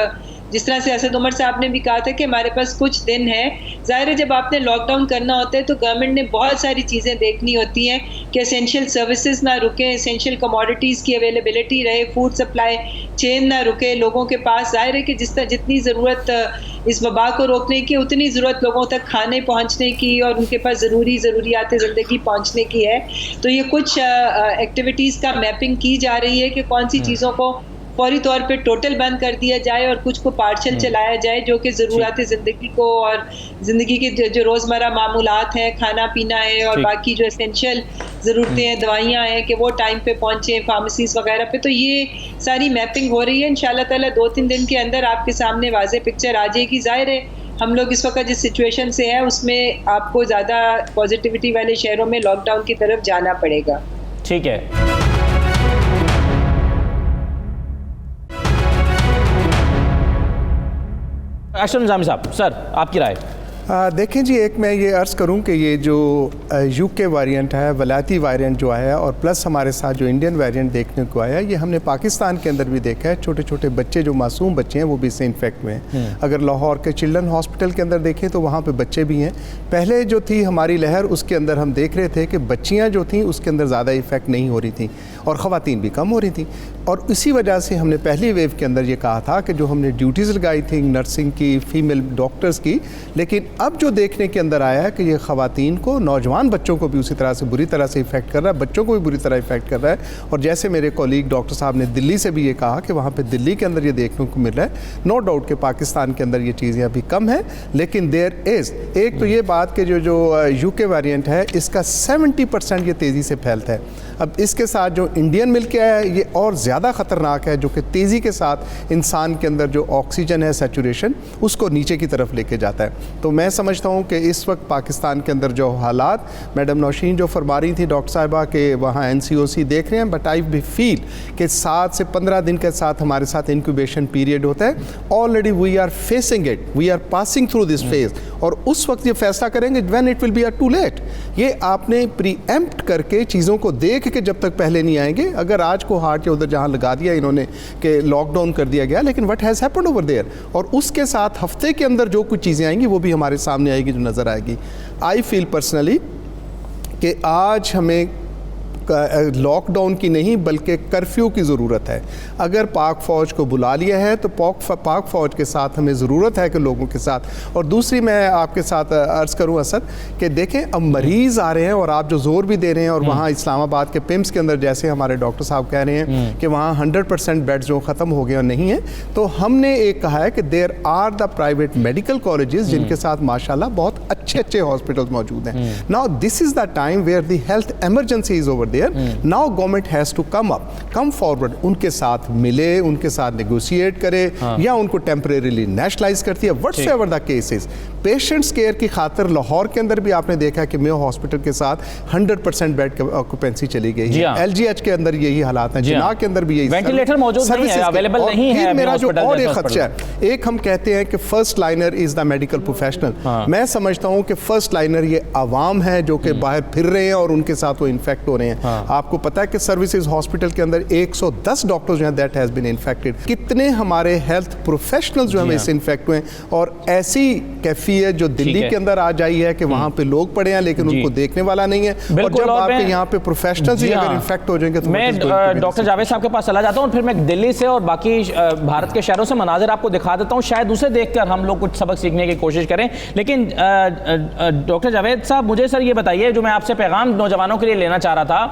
जिस तरह से असद उमर साहब ने भी कहा था कि हमारे पास कुछ दिन है। ज़ाहिर है जब आपने लॉकडाउन करना होता है तो गवर्नमेंट ने बहुत सारी चीज़ें देखनी होती हैं कि एसेंशियल सर्विसेज ना रुकें, एसेंशियल कमोडिटीज़ की अवेलेबिलिटी रहे, फूड सप्लाई चेन ना रुके लोगों के पास। ज़ाहिर है कि जितनी ज़रूरत इस वबा को रोकने की, उतनी ज़रूरत लोगों तक खाने पहुँचने की और उनके पास ज़रूरियात ज़िंदगी पहुँचने की है। तो ये कुछ एक्टिविटीज़ का मैपिंग की जा रही है कि कौन सी चीज़ों को फौरी तौर पे टोटल बंद कर दिया जाए और कुछ को पार्शल चलाया जाए, जो कि ज़रूरत ज़िंदगी को और ज़िंदगी के जो रोज़मर्रा मामूलात हैं, खाना पीना है और बाकी जो एसेंशियल ज़रूरतें हैं, दवाइयाँ हैं, कि वो टाइम पे पहुँचें फार्मेसीज़ वगैरह पे। तो ये सारी मैपिंग हो रही है। इंशाल्लाह ताला 2-3 दिन के अंदर आपके सामने वाज़ेह पिक्चर आ जाएगी। ज़ाहिर है हम लोग इस वक्त जिस सिचुएशन से हैं उसमें आपको ज़्यादा पॉजिटिविटी वाले शहरों में लॉकडाउन की तरफ जाना पड़ेगा। ठीक है। अशरफ निज़ामी साहब, सर आपकी राय। देखें जी, एक मैं ये अर्ज़ करूं कि ये जो UK वेरिएंट है, वलायती वेरिएंट जो आया, और प्लस हमारे साथ जो इंडियन वेरिएंट देखने को आया, ये हमने पाकिस्तान के अंदर भी देखा है। छोटे छोटे बच्चे जो मासूम बच्चे हैं वो भी इससे इन्फेक्ट हुए हैं। अगर लाहौर के चिल्ड्रन हॉस्पिटल के अंदर देखें तो वहाँ पे बच्चे भी हैं। पहले जो थी हमारी लहर, उसके अंदर हम देख रहे थे कि बच्चियाँ जो थीं उसके अंदर ज़्यादा इफेक्ट नहीं हो रही थी और ख़वातीन भी कम हो रही थी, और इसी वजह से हमने पहली वेव के अंदर ये कहा था कि जो हमने ड्यूटीज़ लगाई थी नर्सिंग की, फीमेल डॉक्टर्स की, लेकिन अब जो देखने के अंदर आया है कि ये ख़वातीन को, नौजवान बच्चों को भी उसी तरह से बुरी तरह से इफेक्ट कर रहा है, बच्चों को भी बुरी तरह इफेक्ट कर रहा है। और जैसे मेरे कॉलीग डॉक्टर साहब ने दिल्ली से भी ये कहा कि वहाँ पे दिल्ली के अंदर ये देखने को मिल रहा है। नो डाउट कि पाकिस्तान के अंदर ये चीज़ें अभी कम हैं, लेकिन देयर इज़ एक तो ये बात कि जो UK वेरिएंट है इसका 70% ये तेज़ी से फैलता है। अब इसके साथ जो इंडियन मिल के आया है ये और ज़्यादा ख़तरनाक है, जो कि तेज़ी के साथ इंसान के अंदर जो ऑक्सीजन है, सैचुरेशन, उसको नीचे की तरफ लेके जाता है। तो मैं मैं समझता हूँ कि इस वक्त पाकिस्तान के अंदर जो हालात, मैडम नौशीन जो फरमा रही थी डॉक्टर साहिबा के वहाँ NCOC देख रहे हैं, बट आई भी फील कि 7 से 15 दिन के साथ हमारे साथ इंक्यूबेशन पीरियड होता है। Already we are facing it, we are passing through this phase, और उस वक्त ये फैसला करेंगे when it will be too late. ये आपने प्रीएम्प्ट करके चीज़ों को देख के जब तक पहले नहीं आएंगे, अगर आज को हार्ट या उधर जहाँ लगा दिया इन्होंने कि लॉकडाउन कर दिया गया, लेकिन what has happened over there, और उसके साथ हफ्ते के अंदर जो कुछ चीज़ें आएंगी वो भी हमारे सामने आएगी, जो नज़र आएगी। आई फील पर्सनली कि आज हमें लॉकडाउन की नहीं बल्कि कर्फ्यू की ज़रूरत है। अगर पाक फ़ौज को बुला लिया है तो पाक फ़ौज के साथ हमें ज़रूरत है कि लोगों के साथ। और दूसरी मैं आपके साथ अर्ज़ करूं असद कि देखें, अब मरीज़ आ रहे हैं और आप जो ज़ोर भी दे रहे हैं, और वहाँ इस्लामाबाद के पिम्स के अंदर जैसे हमारे डॉक्टर साहब कह रहे हैं कि वहाँ 100% बेड्स जो ख़त्म हो गए और नहीं है, तो हमने एक कहा है कि there are the private medical colleges जिनके साथ माशाल्लाह बहुत अच्छे अच्छे हॉस्पिटल्स मौजूद हैं। Now this is the time where the health emergency is over now government has to come forward, उनके साथ मिले, उनके साथ नेगोशिएट करे, या उनको टेम्परेरीली नेशनलाइज करती है, व्हाटसएवर द केसेस। पेशेंट्स केयर की खातिर लाहौर के अंदर भी आपने देखा कि मेयो हॉस्पिटल के साथ 100% बेड ऑक्यूपेंसी चली गई है। LGH के अंदर यही हालात हैं, जिना के अंदर भी यही, वेंटिलेटर मौजूद नहीं है, अवेलेबल नहीं है। मेरा जो और एक खदशा है, एक हम कहते हैं कि first liner is the medical professional. मैं समझता हूँ कि फर्स्ट लाइनर ये आवाम है जो कि बाहर फिर रहे हैं और उनके साथ वो इन्फेक्ट हो रहे हैं। आपको पता है कि सर्विसेज हॉस्पिटल के अंदर 110 डॉक्टर्स जो हैं दैट हैज बीन इन्फेक्टेड। कितने हमारे हेल्थ प्रोफेशनल्स जो हमें इससे इन्फेक्ट हुए हैं, और ऐसी कैफियत जो दिल्ली के अंदर आ जाई है कि वहाँ पे लोग पड़े हैं लेकिन उनको देखने वाला नहीं है, और जब आपके यहाँ पे प्रोफेशनल्स ही अगर इन्फेक्ट हो जाएंगे तो मैं डॉक्टर जावेद साहब के पास चला जाता हूँ, फिर मैं दिल्ली से और बाकी भारत के शहरों से मनाजिर आपको दिखा देता हूँ, शायद उसे देखकर हम लोग कुछ सबक सीखने की कोशिश करें। लेकिन डॉक्टर जावेद साहब, मुझे सर ये बताइए, जो मैं आपसे पैगाम नौजवानों के लिए लेना चाह रहा था,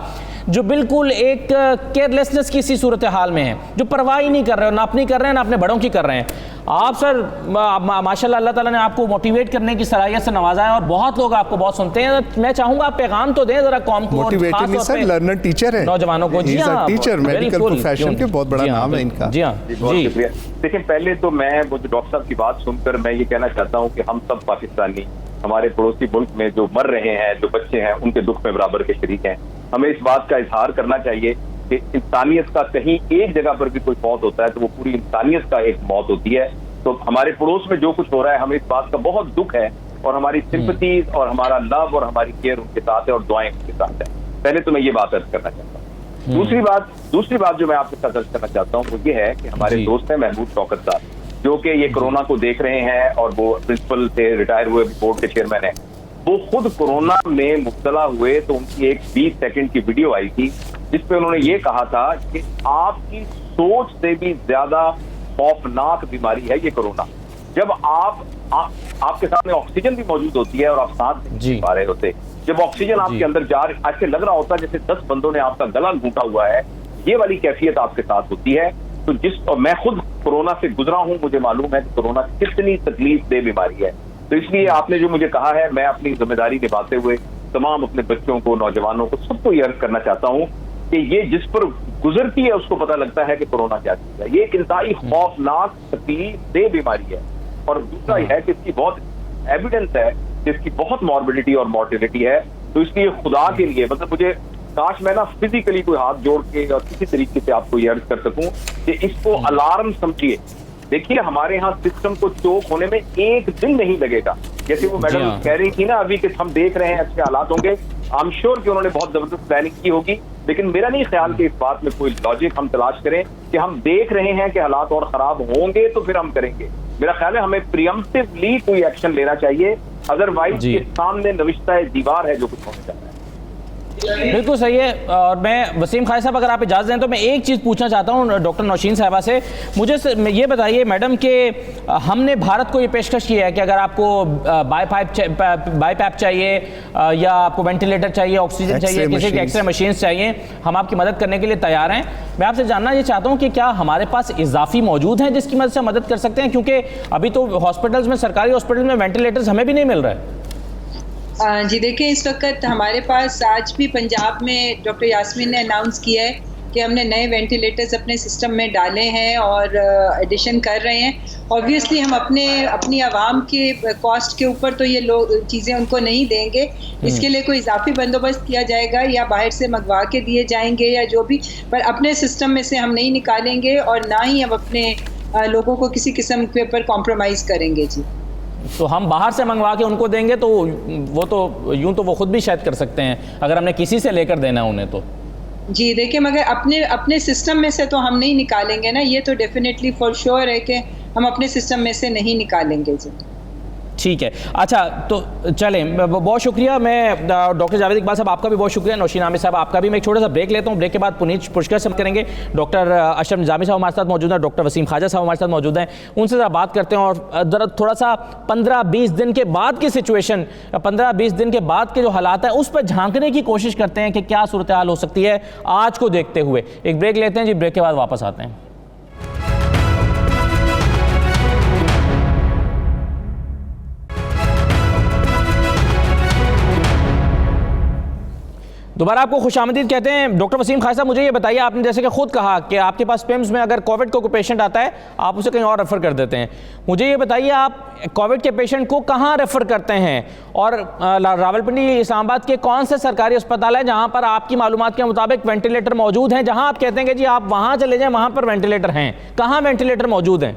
जो बिल्कुल एक केयरलेसनेस की सी सूरत हाल में है, जो परवाह ही नहीं कर रहे हो, ना अपनी कर रहे हैं ना अपने बड़ों की कर रहे हैं। आप सर माशाल्लाह अल्लाह ताला ने आपको मोटिवेट करने की सलाहियत से नवाजा है और बहुत लोग आपको बहुत सुनते हैं। मैं चाहूंगा आप पैगाम तो दें जरा कौम को, मोटिवेटेड नहीं सर, लर्नर टीचर है, नौजवानों को। जी हां, टीचर मेडिकल प्रोफेशन के बहुत बड़ा नाम है इनका। जी हां, बहुत शुक्रिया। लेकिन पहले तो मैं वो जो डॉक्टर साहब की बात सुनकर मैं ये कहना चाहता हूँ कि हम सब पाकिस्तानी हमारे पड़ोसी मुल्क में जो मर रहे हैं, जो बच्चे हैं, उनके दुख में बराबर के शरीक हैं। हमें इस बात का इजहार करना चाहिए कि इंसानियत का कहीं एक जगह पर भी कोई मौत होता है तो वो पूरी इंसानियत का एक मौत होती है। तो हमारे पड़ोस में जो कुछ हो रहा है, हमें इस बात का बहुत दुख है, और हमारी सिंपैथीज और हमारा लव और हमारी केयर उनके साथ है और दुआएं उनके साथ है। पहले तो मैं ये बात अर्ज करना चाहता हूँ। दूसरी बात जो मैं आपके साथ अर्ज करना चाहता हूँ वो ये है कि हमारे दोस्त हैं महमूद शौकत साहब, जो कि ये कोरोना को देख रहे हैं और वो प्रिंसिपल से रिटायर हुए बोर्ड के चेयरमैन है। वो खुद कोरोना में मुब्तला हुए तो उनकी एक 20 सेकंड की वीडियो आई थी जिसपे उन्होंने ये कहा था कि आपकी सोच से भी ज्यादा खौफनाक बीमारी है ये कोरोना। जब आपके सामने ऑक्सीजन भी मौजूद होती है और आप सांस नहीं पा रहे होते, जब ऑक्सीजन आपके अंदर जा रही, ऐसे लग रहा होता है जैसे 10 बंदों ने आपका गला घूंटा हुआ है, ये वाली कैफियत आपके साथ होती है। तो और मैं खुद कोरोना से गुजरा हूं, मुझे मालूम है कि कोरोना कितनी तकलीफ दे बीमारी है। तो इसलिए आपने जो मुझे कहा है, मैं अपनी जिम्मेदारी निभाते हुए तमाम अपने बच्चों को, नौजवानों को, सबको ये अर्ज करना चाहता हूं कि ये जिस पर गुजरती है उसको पता लगता है कि कोरोना क्या चीज है। ये एक इंतहाई खौफनाक तकलीफ दे बीमारी है, और दूसरा यह है कि इसकी बहुत एविडेंस है कि इसकी बहुत मॉर्बिडिटी और मॉर्टिलिटी है। तो इसलिए खुदा के लिए, मतलब मुझे काश मैं ना फिजिकली कोई हाथ जोड़ के और किसी तरीके से आपको ये अर्ज कर सकूं कि इसको अलार्म समझिए। देखिए, हमारे यहाँ सिस्टम को चोक होने में एक दिन नहीं लगेगा। जैसे वो मैडम कह रही थी ना अभी कि हम देख रहे हैं अच्छे हालात होंगे, आई एम श्योर कि उन्होंने बहुत जबरदस्त प्लानिंग की होगी, लेकिन मेरा नहीं ख्याल कि इस बात में कोई लॉजिक हम तलाश करें कि हम देख रहे हैं कि हालात और खराब होंगे तो फिर हम करेंगे। मेरा ख्याल है हमें प्रियम्पटिवली कोई एक्शन लेना चाहिए, अदरवाइज ये सामने नविश्ता दीवार है जो कुछ होने जा रहा है। बिल्कुल सही है। और मैं वसीम खान साहब, अगर आप इजाज़त दें तो मैं एक चीज़ पूछना चाहता हूं डॉक्टर नौशीन साहिबा से। मुझे ये बताइए मैडम कि हमने भारत को ये पेशकश की है कि अगर आपको बाईपैप चाहिए या आपको वेंटिलेटर चाहिए, ऑक्सीजन चाहिए, किसी की एक्सरे मशीन्स चाहिए, हम आपकी मदद करने के लिए तैयार हैं। मैं आपसे जानना ये चाहता हूँ कि क्या हमारे पास इजाफी मौजूद हैं जिसकी मदद से मदद कर सकते हैं, क्योंकि अभी तो हॉस्पिटल्स में, सरकारी हॉस्पिटल में वेंटिलेटर्स हमें भी नहीं मिल रहे। जी देखें, इस वक्त हमारे पास आज भी पंजाब में डॉक्टर यास्मीन ने अनाउंस किया है कि हमने नए वेंटिलेटर्स अपने सिस्टम में डाले हैं और एडिशन कर रहे हैं। ऑब्वियसली हम अपनी आवाम के कॉस्ट के ऊपर तो ये चीज़ें उनको नहीं देंगे, इसके लिए कोई इजाफी बंदोबस्त किया जाएगा या बाहर से मंगवा के दिए जाएंगे या जो भी, पर अपने सिस्टम में से हम नहीं निकालेंगे और ना ही हम अपने लोगों को किसी किस्म के ऊपर कॉम्प्रोमाइज़ करेंगे। जी, तो हम बाहर से मंगवा के उनको देंगे तो वो तो यूं तो वो खुद भी शायद कर सकते हैं अगर हमने किसी से लेकर देना है उन्हें तो। जी देखिए, मगर अपने सिस्टम में से तो हम नहीं निकालेंगे ना, ये तो डेफिनेटली फॉर श्योर है कि हम अपने सिस्टम में से नहीं निकालेंगे। जी ठीक है, अच्छा तो चलें, बहुत शुक्रिया। मैं डॉक्टर जावेद इकबाल साहब आपका भी बहुत शुक्रिया, नौशीन आमिर साहब आपका भी। मैं एक छोटा सा ब्रेक लेता हूँ, ब्रेक के बाद पुनीत पुष्कर से करेंगे। डॉक्टर अशरफ निज़ामी साहब हमारे साथ मौजूद हैं, डॉक्टर वसीम ख्वाजा साहब हमारे साथ मौजूद हैं, उनसे ज़रा बात करते हैं और थोड़ा सा 15-20 दिन के बाद की सिचुएशन, 15-20 दिन के बाद के जो हालात हैं उस पर झांकने की कोशिश करते हैं कि क्या सूरत हाल हो सकती है आज को देखते हुए। एक ब्रेक लेते हैं जी, ब्रेक के बाद वापस आते हैं। दोबारा आपको खुशामदीद कहते हैं। डॉक्टर वसीम ख्वाजा साहब, मुझे ये बताइए, आपने जैसे कि खुद कहा कि आपके पास पिम्स में अगर कोविड का कोई पेशेंट आता है आप उसे कहीं और रेफ़र कर देते हैं। मुझे ये बताइए, आप कोविड के पेशेंट को कहाँ रेफ़र करते हैं और रावलपिंडी इस्लामाबाद के कौन से सरकारी अस्पताल हैं जहाँ पर आपकी मालूमात के मुताबिक वेंटिलेटर मौजूद हैं, जहाँ आप कहते हैं कि जी आप वहाँ चले जाएँ वहाँ पर वेंटिलेटर हैं? कहाँ वेंटिलेटर मौजूद हैं?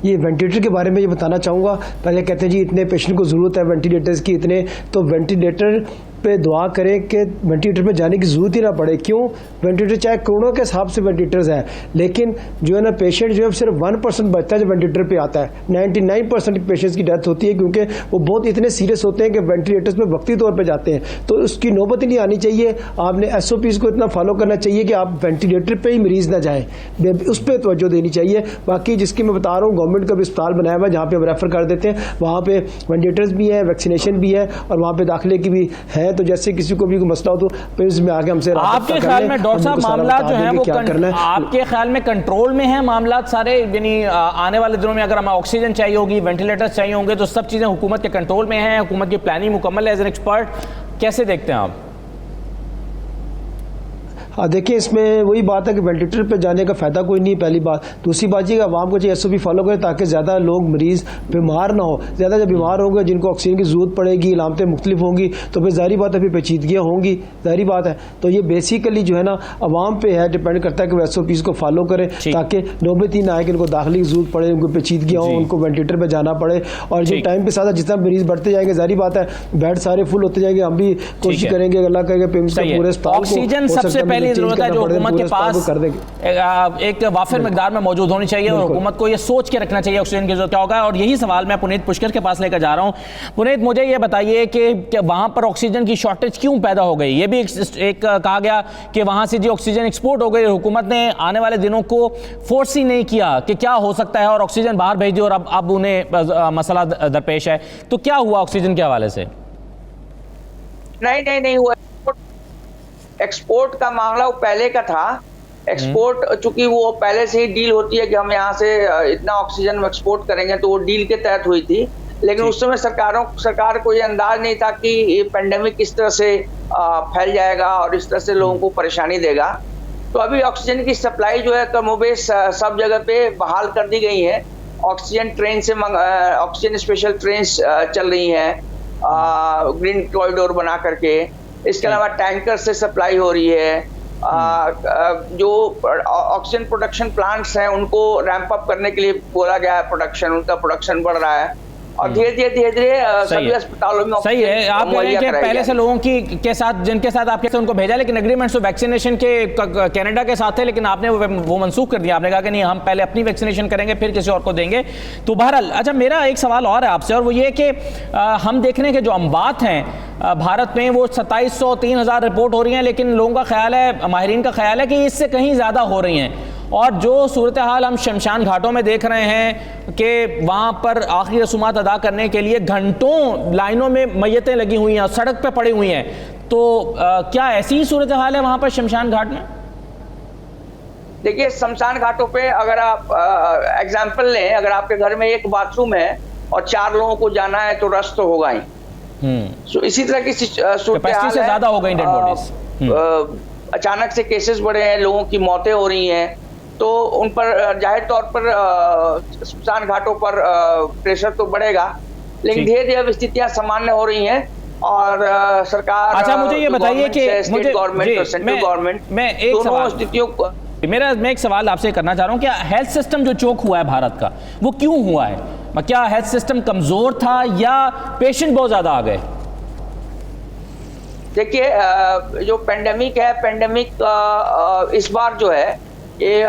ये वेंटिलेटर के बारे में ये बताना चाहूँगा। पहले कहते हैं जी इतने पेशेंट को ज़रूरत है वेंटिलेटर्स की, इतने, तो वेंटिलेटर पे दुआ करें कि वेंटिलेटर पे जाने की ज़रूरत ही ना पड़े। क्यों? वेंटिलेटर चाहे करोड़ों के हिसाब से वेंटिलेटर्स हैं, लेकिन जो है ना पेशेंट जो है सिर्फ 1% बचता है जो वेंटिलेटर पे आता है। 99% पेशेंट्स की डेथ होती है क्योंकि वो बहुत इतने सीरियस होते हैं कि वेंटिलेटर्स पे वक्ती तौर पर जाते हैं। तो उसकी नौबत ही नहीं आनी चाहिए। आपने SOPs को इतना फॉलो करना चाहिए कि आप वेंटिलेटर पर ही मरीज़ ना जाएँ, उस पर तवज्जो देनी चाहिए। बाकी जिसकी मैं बता रहा हूँ, गवर्नमेंट का भी अस्पताल बनाया हुआ है जहाँ पे हम रेफर कर देते हैं, वहाँ पे वेंटिलेटर्स भी है, वैक्सीनेशन भी है और वहाँ पे दाखिले की भी है। तो जैसे किसी को भी कोई मसला हो तो पेश में आके हमसे आपके ख्याल में डॉक्टर साहब मामला जो है वो आपके ख्याल में कंट्रोल में है मामला सारे? यानी आने वाले दिनों में अगर हमें ऑक्सीजन चाहिए होगी, वेंटिलेटर्स चाहिए होंगे, तो सब चीजें हुकूमत के कंट्रोल में है, हुकूमत की प्लानिंग मुकम्मल है? एज एन एक्सपर्ट कैसे देखते हैं आप? देखिए, इसमें वही बात है कि वेंटिलेटर पे जाने का फ़ायदा कोई नहीं, पहली बात। दूसरी बात ये आवाम को चाहिए SOP फॉलो करें ताकि ज़्यादा लोग मरीज़ बीमार ना हो। ज़्यादा जब बीमार होंगे, जिनको ऑक्सीजन की ज़रूरत पड़ेगी, इलामतें मुख्तलिफ होंगी, तो फिर ज़ाहिर बात है फिर पेचीदगियाँ होंगी, ज़ाहिर बात है। तो ये बेसिकली जो है ना आवाम पे है, डिपेंड करता है कि वो SOPs को फॉलो करें ताकि नौबत ही ना आए कि उनको दाखिले की ज़रूरत पड़े, उनको पेचीदगियाँ हों, उनको वेंटिलेटर पर जाना पड़े। और जो टाइम के साथ जितना मरीज़ बढ़ते जाएंगे, ज़ाहिर बात है बेड सारे फुल होते जाएंगे। हम भी कोशिश करेंगे अल्लाह करेगा पिम्स का पूरे अस्पताल ऑक्सीजन सबसे पहली ज़रूरत है जो हुकूमत के पास एक वाफिर मिकदार में मौजूद होनी चाहिए और हुकूमत को ये सोच के रखना चाहिए ऑक्सीजन की जरूरत क्या होगा। और यही सवाल मैं पुनीत पुष्कर के पास लेकर जा रहा हूँ। पुनीत, मुझे ये बताइए कि वहाँ पर ऑक्सीजन की शॉर्टेज क्यों पैदा हो गई? ये भी एक कहा गया कि वहाँ से जी ऑक्सीजन एक्सपोर्ट हो गई, हुकूमत ने आने वाले दिनों को फोर्स ही नहीं किया कि क्या हो सकता है और ऑक्सीजन बाहर भेज दी और अब उन्हें मसला दरपेश है। तो क्या हुआ ऑक्सीजन के हवाले से? नहीं हुआ। एक्सपोर्ट का मामला वो पहले का था। एक्सपोर्ट चूंकि वो पहले से ही डील होती है कि हम यहाँ से इतना ऑक्सीजन एक्सपोर्ट करेंगे, तो वो डील के तहत हुई थी। लेकिन उस समय सरकार को ये अंदाज नहीं था कि ये पेंडेमिक इस तरह से फैल जाएगा और इस तरह से लोगों को परेशानी देगा। तो अभी ऑक्सीजन की सप्लाई जो है कमोबेश सब जगह पे बहाल कर दी गई है। ऑक्सीजन ट्रेन से ऑक्सीजन स्पेशल ट्रेन चल रही हैं ग्रीन कॉरिडोर बना करके। इसके अलावा टैंकर से सप्लाई हो रही है। जो ऑक्सीजन प्रोडक्शन प्लांट्स हैं उनको रैंप अप करने के लिए बोला गया है, उनका प्रोडक्शन बढ़ रहा है और धीरे धीरे सभी अस्पतालों में सही है। आप कह रहे हैं कि पहले से लोगों के साथ जिनके साथ आपके उनको भेजा, लेकिन एग्रीमेंट्स तो वैक्सीनेशन के कनाडा के साथ है, लेकिन आपने वो मनसूख कर दिया। आपने कहा कि नहीं, हम पहले अपनी वैक्सीनेशन करेंगे फिर किसी और को देंगे। तो बहरहाल, अच्छा, मेरा एक सवाल और है आपसे, और वो ये कि हम देख रहे हैं कि जो अमवात हैं भारत में वो 2700 3000 रिपोर्ट हो रही हैं, लेकिन लोगों का ख्याल है, माहिरीन का ख्याल है कि इससे कहीं ज़्यादा हो रही हैं। और जो सूरत हाल हम शमशान घाटों में देख रहे हैं कि वहाँ पर आखिरी रसूमात अदा करने के लिए घंटों लाइनों में मैयतें लगी हुई हैं, सड़क पे पड़ी हुई हैं, तो क्या ऐसी ही सूरत हाल है वहाँ पर शमशान घाट में? देखिए, शमशान घाटों पे अगर आप एग्जाम्पल लें, अगर आपके घर में एक बाथरूम है और 4 लोगों को जाना है तो रश तो होगा ही। इसी तरह की सूरत हाल से ज़्यादा हो गई डेड बॉडीज। अचानक से केसेस बढ़े हैं, लोगों की मौतें हो रही हैं, तो उन पर जाहिर तौर पर स्मशान घाटों पर प्रेशर तो बढ़ेगा, लेकिन धीरे धीरे अब स्थितियां सामान्य हो रही हैं और सरकार, अच्छा मुझे ये बताइए कि स्टेट गवर्नमेंट और सेंट्रल गवर्नमेंट दोनों स्थितियों को मैं एक सवाल आपसे करना चाह रहा हूं, क्या हेल्थ सिस्टम जो चोक हुआ है भारत का वो क्यों हुआ है? क्या हेल्थ सिस्टम कमजोर था या पेशेंट बहुत ज्यादा आ गए? देखिए जो पेंडेमिक है, पेंडेमिक इस बार जो है ये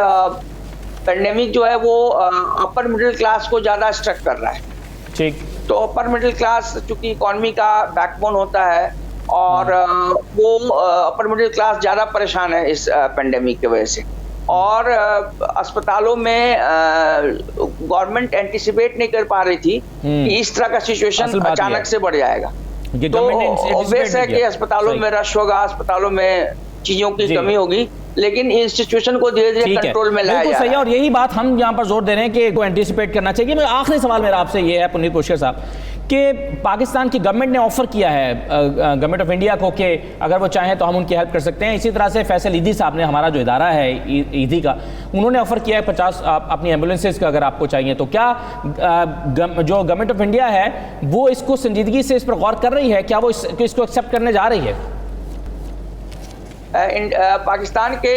पेंडेमिक जो है वो अपर मिडिल क्लास को ज्यादा स्ट्रक कर रहा है। ठीक, तो अपर मिडिल क्लास चूंकि इकोनॉमी का बैकबोन होता है और वो अपर मिडिल क्लास ज्यादा परेशान है इस पेंडेमिक की वजह से। और अस्पतालों में गवर्नमेंट एंटिसिपेट नहीं कर पा रही थी कि इस तरह का सिचुएशन अचानक से बढ़ जाएगा। तो ऑब्वियस है कि अस्पतालों में रश होगा, अस्पतालों में चीजों की कमी होगी, लेकिन इस सिचुएशन को धीरे धीरे कंट्रोल में लाया जाएगा। सही है, और यही बात हम यहाँ पर जोर दे रहे हैं कि को एंटिसिपेट करना चाहिए। मैं आखिरी सवाल मेरा आपसे ये है पुनीत पुष्कर साहब कि पाकिस्तान की गवर्नमेंट ने ऑफर किया है गवर्नमेंट ऑफ इंडिया को कि अगर वो चाहें तो हम उनकी हेल्प कर सकते हैं। इसी तरह से फैसल ईदी साहब ने, हमारा जो इदारा है ईदी का, उन्होंने ऑफर किया है 50 अपनी एम्बुलेंसेज का अगर आपको चाहिए तो। क्या जो गवर्नमेंट ऑफ इंडिया है वो इसको संजीदगी से इस पर गौर कर रही है? क्या वो इसको एक्सेप्ट करने जा रही है? पाकिस्तान के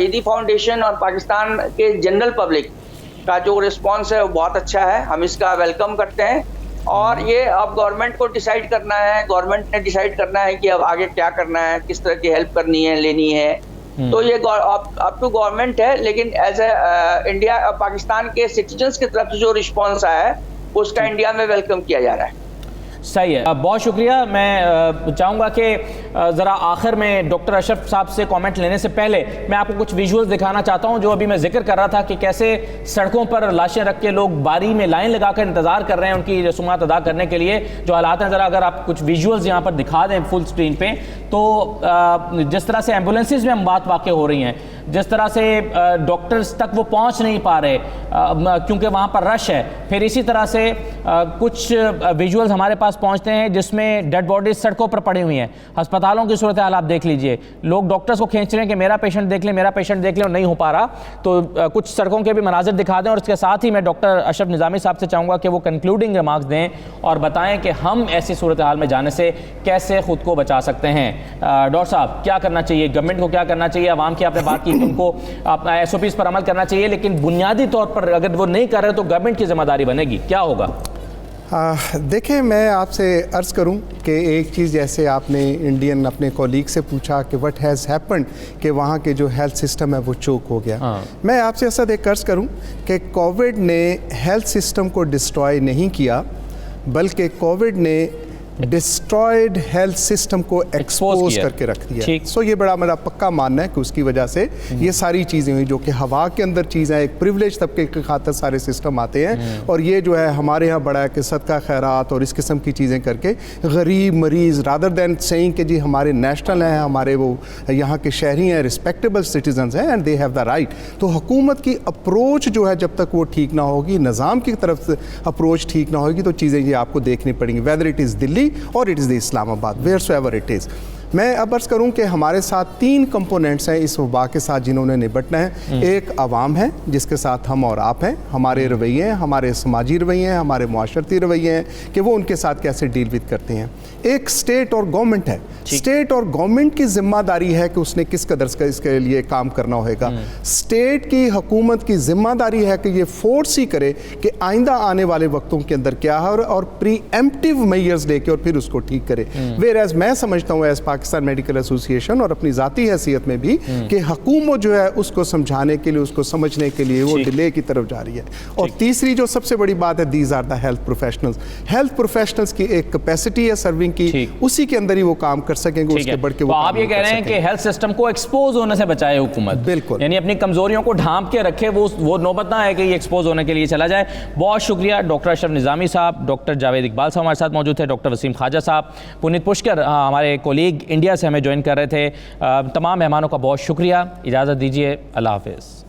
ईदी फाउंडेशन और पाकिस्तान के जनरल पब्लिक का जो रिस्पांस है वो बहुत अच्छा है, हम इसका वेलकम करते हैं। और ये अब गवर्नमेंट को डिसाइड करना है, गवर्नमेंट ने डिसाइड करना है कि अब आगे क्या करना है, किस तरह की हेल्प करनी है, लेनी है। तो ये अप टू गवर्नमेंट है, लेकिन एज ए इंडिया पाकिस्तान के सिटीजन्स की तरफ से जो रिस्पॉन्स आया है उसका इंडिया में वेलकम किया जा रहा है। सही है, बहुत शुक्रिया। मैं चाहूँगा कि ज़रा आखिर में डॉक्टर अशरफ साहब से कमेंट लेने से पहले मैं आपको कुछ विजुअल्स दिखाना चाहता हूँ, जो अभी मैं जिक्र कर रहा था कि कैसे सड़कों पर लाशें रख के लोग बारी में लाइन लगाकर इंतज़ार कर रहे हैं उनकी रसूमात अदा करने के लिए। जो हालात हैं, ज़रा अगर आप कुछ विजुअल्स यहाँ पर दिखा दें फुल स्क्रीन पे, तो जिस तरह से एम्बुलेंसेज में हम बात वाक़ हो रही हैं, जिस तरह से डॉक्टर्स तक वो पहुँच नहीं पा रहे क्योंकि वहाँ पर रश है। फिर इसी तरह से कुछ विजुअल्स हमारे पास पहुंचते हैं जिसमें डेड बॉडीज सड़कों पर पड़ी हुई हैं। अस्पतालों की सूरत हाल आप देख लीजिए, लोग डॉक्टर्स को खींच रहे हैं कि मेरा पेशेंट देख ले, मेरा पेशेंट देख ले, और नहीं हो पा रहा। तो कुछ सड़कों के भी मनाजिर दिखा दें, और इसके साथ ही मैं डॉक्टर अशरफ निज़ामी साहब से चाहूँगा कि वो कंक्लूडिंग रिमार्क्स दें और बताएं कि हम ऐसी सूरत हाल में जाने से कैसे खुद को बचा सकते हैं। डॉक्टर साहब, क्या करना चाहिए? गवर्नमेंट को क्या करना चाहिए? आवाम की आपने बात की कि उनको अपना SOPs पर अमल करना चाहिए, लेकिन बुनियादी तौर पर अगर वो नहीं कर रहे तो गवर्नमेंट की जिम्मेदारी बनेगी, क्या होगा? देखिए, मैं आपसे अर्ज़ करूं कि एक चीज़, जैसे आपने इंडियन अपने कॉलीग से पूछा कि व्हाट हैज़ हैपेंड, कि वहाँ के जो हेल्थ सिस्टम है वो चोक हो गया। मैं आपसे ऐसा एक अर्ज़ करूं कि कोविड ने हेल्थ सिस्टम को डिस्ट्रॉय नहीं किया, बल्कि कोविड ने डिस्ट्रॉयड हेल्थ सिस्टम को एक्सपोज करके रख दिया। सो ये बड़ा मेरा पक्का मानना है कि उसकी वजह से ये सारी चीज़ें हुई, जो कि हवा के अंदर चीज़ें, एक प्रिविलेज तबके के खातर सारे सिस्टम आते हैं, और ये जो है हमारे यहाँ बड़ा है कि सदका खैरात और इस किस्म की चीज़ें करके गरीब मरीज़, रादर दैन सेइंग कि जी हमारे नेशनल हैं, हमारे वो यहाँ के शहरी हैं, रिस्पेक्टेबल सिटीजन्स हैं and they have the right. तो हुकूमत की अप्रोच जो है, जब तक वो ठीक ना होगी, निज़ाम की तरफ से अप्रोच ठीक ना होगी, तो चीज़ें ये आपको देखनी पड़ेंगी, वेदर इट इज़ दिल्ली और it is the Islamabad, wheresoever it is. मैं अब अर्ज़ करूं कि हमारे साथ 3 कंपोनेंट्स हैं इस वबा के साथ जिन्होंने निपटना है। एक आवाम है जिसके साथ हम और आप हैं, हमारे रवैये हैं, हमारे समाजी रवैये हैं, हमारे मुआशरती रवैये हैं कि वो उनके साथ कैसे डील विद करते हैं। एक स्टेट और गवर्नमेंट है। स्टेट और गवर्नमेंट की जिम्मेदारी है कि उसने किस कदर का इसके लिए काम करना होगा। स्टेट की हुकूमत की जिम्मेदारी है कि ये फोर्स ही करे कि आइंदा आने वाले वक्तों के अंदर क्या है, और प्रीएम्प्टिव मेजर्स लेके और फिर उसको ठीक करे। वेयर एज मैं समझता हूँ एज पाकिस्तान मेडिकल एसोसिएशन और अपनी ज़ाती हैसियत में भी कि हुकूमत जो है उसको समझाने के लिए, उसको समझने के लिए वो डिले की तरफ जा रही है। और तीसरी जो सबसे बड़ी बात है, these are the health professionals. Health professionals की एक कैपेसिटी है सर्विंग की, उसी के अंदर ही वो काम कर सकेंगे, उसके बढ़ के वो आप ये कह रहे हैं कि हेल्थ सिस्टम को एक्सपोज होने से बचाए हुकूमत, बिल्कुल, यानी अपनी कमजोरियों को ढांप के रखे, वो नौबत ना है कि ये एक्सपोज होने के लिए चला जाए। बहुत शुक्रिया डॉक्टर अशरफ निज़ामी साहब, डॉक्टर जावेद इकबाल साहब हमारे साथ मौजूद थे, डॉक्टर वसीम ख्वाजा साहब, पुनीत पुष्कर हमारे कोलीग इंडिया से हमें ज्वाइन कर रहे थे। तमाम मेहमानों का बहुत शुक्रिया। इजाज़त दीजिए, अल्लाह हाफ़िज़।